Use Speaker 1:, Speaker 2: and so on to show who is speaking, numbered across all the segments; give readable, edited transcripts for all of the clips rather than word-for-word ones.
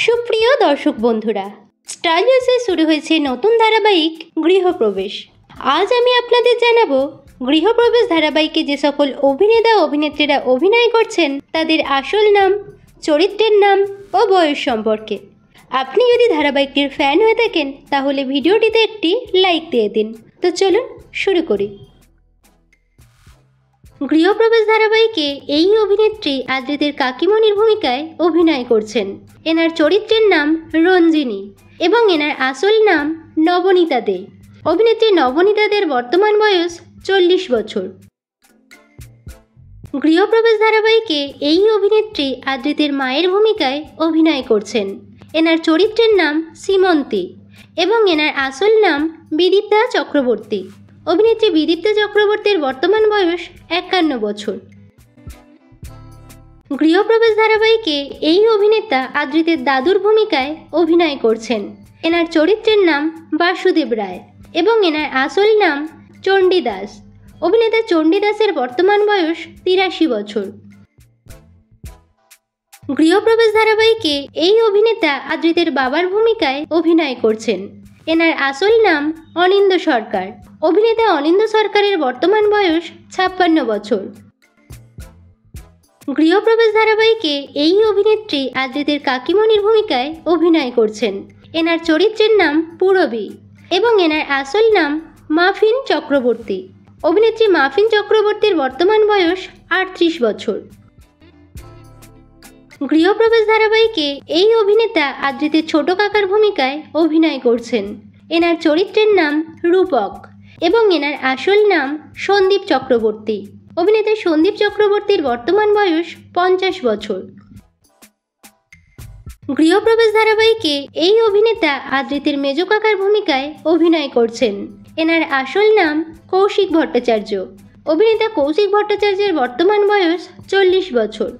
Speaker 1: সুপ্রিয় দর্শক বন্ধুরা, স্টার জলসায় শুরু হয়েছে নতুন ধারাবাহিক গৃহপ্রবেশ। আজ আমি আপনাদের জানাবো গৃহপ্রবেশ ধারাবাহিকে যে সকল অভিনেতা অভিনেত্রীরা অভিনয় করছেন তাদের আসল নাম, চরিত্রের নাম ও বয়স সম্পর্কে। আপনি যদি ধারাবাহিকটির ফ্যান হয়ে থাকেন তাহলে ভিডিওটিতে একটি লাইক দিয়ে দিন। তো চলুন শুরু করি। গৃহপ্রবেশ ধারাবাহিকে এই অভিনেত্রী আদ্রিতের কাকিমণির ভূমিকায় অভিনয় করছেন। এনার চরিত্রের নাম রঞ্জিনী এবং এনার আসল নাম নবনীতা দে। অভিনেত্রী নবনীতা দের বর্তমান বয়স 40 বছর। গৃহপ্রবেশ ধারাবাহিকে এই অভিনেত্রী আদ্রিতের মায়ের ভূমিকায় অভিনয় করছেন। এনার চরিত্রের নাম সীমন্তী এবং এনার আসল নাম বিদীপ্তা চক্রবর্তী। অভিনেত্রী বিদীপ্তা চক্রবর্তীর বর্তমান বয়স 51 বছর। গৃহপ্রবেশ ধারাবাহিকে এই অভিনেতা আদ্রিতের দাদুর ভূমিকায় অভিনয় করছেন। এনার চরিত্রের নাম বাসুদেব রায় এবং এনার আসল নাম চণ্ডীদাস। অভিনেতা চণ্ডীদাসের বর্তমান বয়স 83 বছর। গৃহপ্রবেশ ধারাবাহিকে এই অভিনেতা আদ্রিতের বাবার ভূমিকায় অভিনয় করছেন। এনার আসল নাম অনিন্দ সরকার। অভিনেতা অনিন্দ সরকারের বর্তমান বয়স 56 বছর। গৃহপ্রবেশ ধারাবাহিকে এই অভিনেত্রী আদ্রিতের কাকিমণির ভূমিকায় অভিনয় করছেন। এনার চরিত্রের নাম পূরবী এবং এনার আসল নাম মাফিন চক্রবর্তী। অভিনেত্রী মাফিন চক্রবর্তীর বর্তমান বয়স 38 বছর। গৃহপ্রবেশ ধারাবাহিকে এই অভিনেতা আদ্রিতের ছোট কাকার ভূমিকায় অভিনয় করছেন। এনার চরিত্রের নাম রূপক এবং এনার আসল নাম সন্দীপ চক্রবর্তী। অভিনেতা সন্দীপ চক্রবর্তীর বর্তমান বয়স 50 বছর। গৃহপ্রবেশ ধারাবাহিকে এই অভিনেতা আদ্রিতের মেজ কাকার ভূমিকায় অভিনয় করছেন। এনার আসল নাম কৌশিক ভট্টাচার্য। অভিনেতা কৌশিক ভট্টাচার্যের বর্তমান বয়স 40 বছর।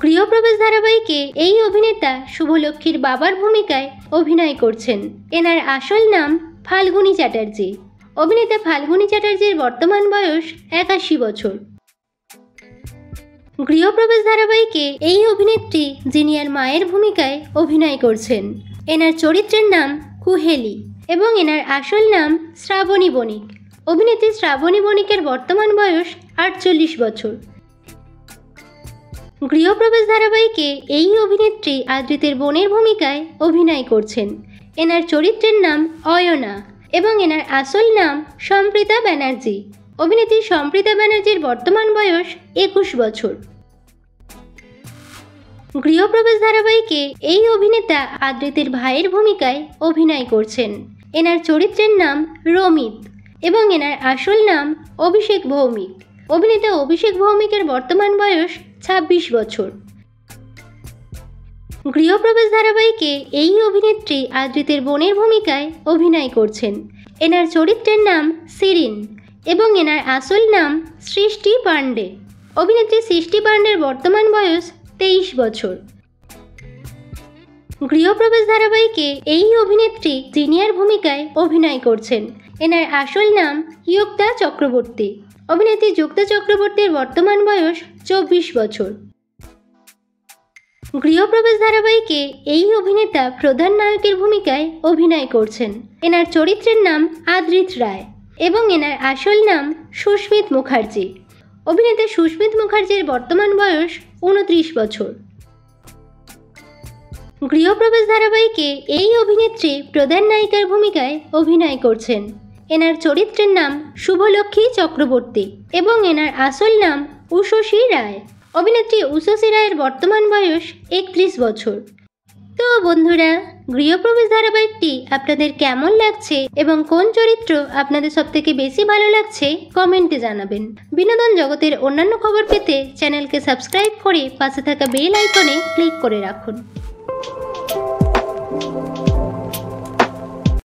Speaker 1: গৃহপ্রবেশ ধারাবাহিকে এই অভিনেতা শুভলক্ষ্মীর বাবার ভূমিকায় অভিনয় করছেন। এনার আসল নাম ফাল্গুনী চ্যাটার্জি। অভিনেতা ফাল্গুনী চ্যাটার্জির বর্তমান বয়স 81 বছর। গৃহপ্রবেশ ধারাবাহিকে এই অভিনেত্রী জিনিয়ার মায়ের ভূমিকায় অভিনয় করছেন। এনার চরিত্রের নাম কুহেলি এবং এনার আসল নাম শ্রাবণী বণিক। অভিনেত্রী শ্রাবণী বণিকের বর্তমান বয়স 48 বছর। গৃহপ্রবেশ ধারাবাহিকে এই অভিনেত্রী আদ্রিতের বোনের ভূমিকায় অভিনয় করছেন। এনার চরিত্রের নাম অয়না এবং এনার আসল নাম সম্প্রীতা ব্যানার্জি। অভিনেত্রী সম্প্রীতা ব্যানার্জির বর্তমান বয়স 21 বছর। গৃহপ্রবেশ ধারাবাহিকে এই অভিনেতা আদ্রিতের ভাইয়ের ভূমিকায় অভিনয় করছেন। এনার চরিত্রের নাম রমিত এবং এনার আসল নাম অভিষেক ভৌমিক। অভিনেতা অভিষেক ভৌমিকের বর্তমান বয়স 26 বছর। গৃহপ্রবেশ ধারাবাহিকে এই অভিনেত্রী আদ্রিতের বোনের ভূমিকায় অভিনয় করছেন। এনার চরিত্রের নাম সিরিন এবং এনার আসল নাম সৃষ্টি পাণ্ডে। অভিনেত্রী সৃষ্টি পাণ্ডের বর্তমান বয়স 23 বছর। গৃহপ্রবেশ ধারাবাহিকে এই অভিনেত্রী জিনিয়ার ভূমিকায় অভিনয় করছেন। এনার আসল নাম যুক্তা চক্রবর্তী। অভিনেত্রী যুক্তা চক্রবর্তীর বর্তমান বয়স 24 বছর। গৃহপ্রবেশ ধারাবাহিকে এই অভিনেতা প্রধান নায়কের ভূমিকায় অভিনয় করছেন। এনার চরিত্রের নাম আদ্রিত রায় এবং এনার আসল নাম সুস্মিত মুখার্জি। অভিনেতা সুস্মিত মুখার্জির বর্তমান বয়স 29 বছর। গৃহপ্রবেশ ধারাবাহিকে এই অভিনেত্রী প্রধান নায়িকার ভূমিকায় অভিনয় করছেন। এনার চরিত্রের নাম শুভলক্ষ্মী চক্রবর্তী এবং এনার আসল নাম উষসী রায়। অভিনেত্রী উষসী রায়ের বর্তমান বয়স 31 বছর। তো বন্ধুরা, গৃহপ্রবেশ ধারাবাহিকটি আপনাদের কেমন লাগছে এবং কোন চরিত্র আপনাদের সবথেকে বেশি ভালো লাগছে কমেন্টে জানাবেন। বিনোদন জগতের অন্যান্য খবর পেতে চ্যানেলকে সাবস্ক্রাইব করে পাশে থাকা বেল আইকনে ক্লিক করে রাখুন।